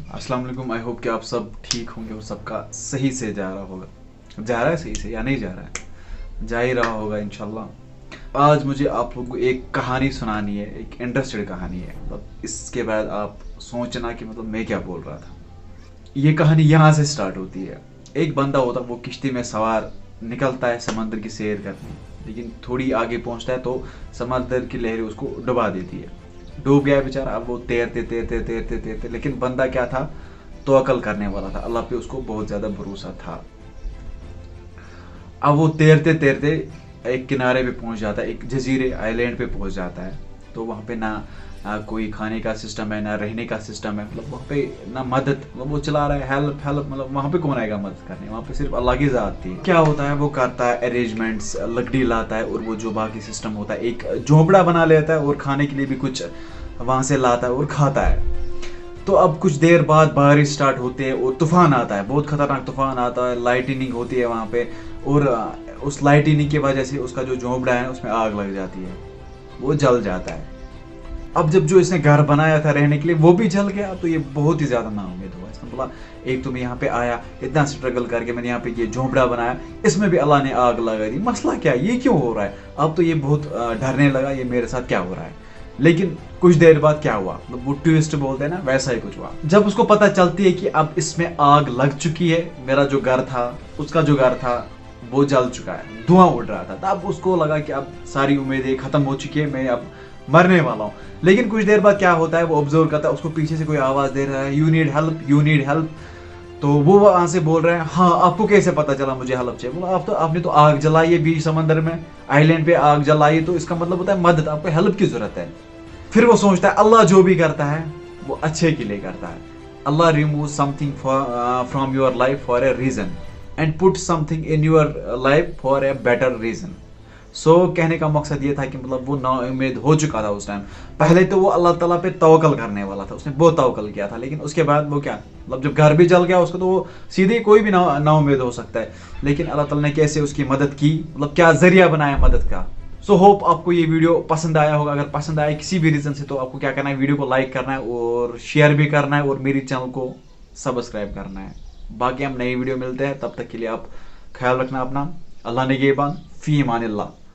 अस्सलाम वालेकुम। I hope कि आप सब ठीक होंगे और सबका सही से जा रहा होगा। जा रहा है सही से या नहीं जा रहा है, जा ही रहा होगा इंशाल्लाह। आज मुझे आप लोगों को एक कहानी सुनानी है, एक इंटरेस्टेड कहानी है। मतलब इसके बाद आप सोचना कि मतलब मैं क्या बोल रहा था। ये कहानी यहाँ से स्टार्ट होती है। एक बंदा होता है, वो किश्ती में सवार निकलता है समंदर की सैर करने, लेकिन थोड़ी आगे पहुंचता है तो समंदर की लहरें उसको डुबा देती है। डूब गया बेचारा। अब वो तैरते तैरते तैरते तैरते, लेकिन बंदा क्या था, तवक्कल करने वाला था, अल्लाह पे उसको बहुत ज्यादा भरोसा था। अब वो तैरते तैरते एक किनारे पे पहुंच जाता है, एक जजीरे आइलैंड पे पहुंच जाता है। तो वहाँ पे ना कोई खाने का सिस्टम है, ना रहने का सिस्टम है। मतलब वहाँ पे ना मदद, मतलब वो चला रहा है हेल्प हेल्प, मतलब वहाँ पे कौन आएगा मदद करने, वहाँ पे सिर्फ अल्लाह की ज़ात थी। क्या होता है, वो करता है अरेंजमेंट्स, लकड़ी लाता है और वो जो बाकी सिस्टम होता है, एक झोंपड़ा बना लेता है और खाने के लिए भी कुछ वहाँ से लाता है और खाता है। तो अब कुछ देर बाद बारिश स्टार्ट होती है और तूफान आता है, बहुत खतरनाक तूफान आता है, लाइटनिंग होती है वहाँ पे। और उस लाइटनिंग की वजह से उसका जो झोंपड़ा है उसमें आग लग जाती है, वो जल जाता है। अब जब जो इसने घर बनाया था रहने के लिए वो भी जल गया, तो ये बहुत ही ज्यादा नाउम्मीद हुआ। इसने बोला एक तो मैं यहाँ पे आया, इतना स्ट्रगल करके मैंने यहाँ पे ये झोंपड़ा बनाया, इसमें भी अल्लाह ने आग लगा दी, मसला क्या है, ये क्यों हो रहा है। अब तो ये बहुत डरने लगा, ये मेरे साथ क्या हो रहा है। लेकिन कुछ देर बाद क्या हुआ, मतलब वो ट्विस्ट बोलते हैं ना, वैसा ही कुछ हुआ। जब उसको पता चलती है कि अब इसमें आग लग चुकी है, मेरा जो घर था, उसका जो घर था, वो जल चुका है, धुआं उड़ रहा था, तब उसको लगा कि अब सारी उम्मीदें खत्म हो चुकी है, मैं अब मरने वाला हूँ। लेकिन कुछ देर बाद क्या होता है, वो ऑब्जर्व करता है, उसको पीछे से कोई आवाज दे रहा है, you need help, you need help. तो वो वहां से बोल रहे हैं, हाँ आपको कैसे पता चला मुझे हेल्प चाहिए। बोला आप तो, आपने तो आग जलाई है बीच समंदर में, आइलैंड पे आग जलाई, तो इसका मतलब होता है मदद, आपको हेल्प की जरूरत है। फिर वो सोचता है अल्लाह जो भी करता है वो अच्छे के लिए करता है। अल्लाह remove something from your life for a reason and put something in your life for a better reason. So कहने का मकसद ये था कि मतलब वो नाउम्मीद हो चुका था उस टाइम। पहले तो वो अल्लाह ताला पे तवक्कल करने वाला था, उसने बहुत तवक्कल किया था, लेकिन उसके बाद वो क्या, मतलब जब घर भी जल गया उसको, तो वो सीधे कोई भी नाउम्मीद हो सकता है। लेकिन अल्लाह ताला ने कैसे उसकी मदद की, मतलब क्या जरिया बनाया मदद का। सो होप आपको ये वीडियो पसंद आया होगा। अगर पसंद आया किसी भी रीजन से, तो आपको क्या करना है, वीडियो को लाइक करना है और शेयर भी करना है और मेरी चैनल को सब्सक्राइब करना है। बाकी हम नई वीडियो मिलते हैं, तब तक के लिए आप ख्याल रखना अपना। अल्लाह निगहबान, फी अमानिल्लाह।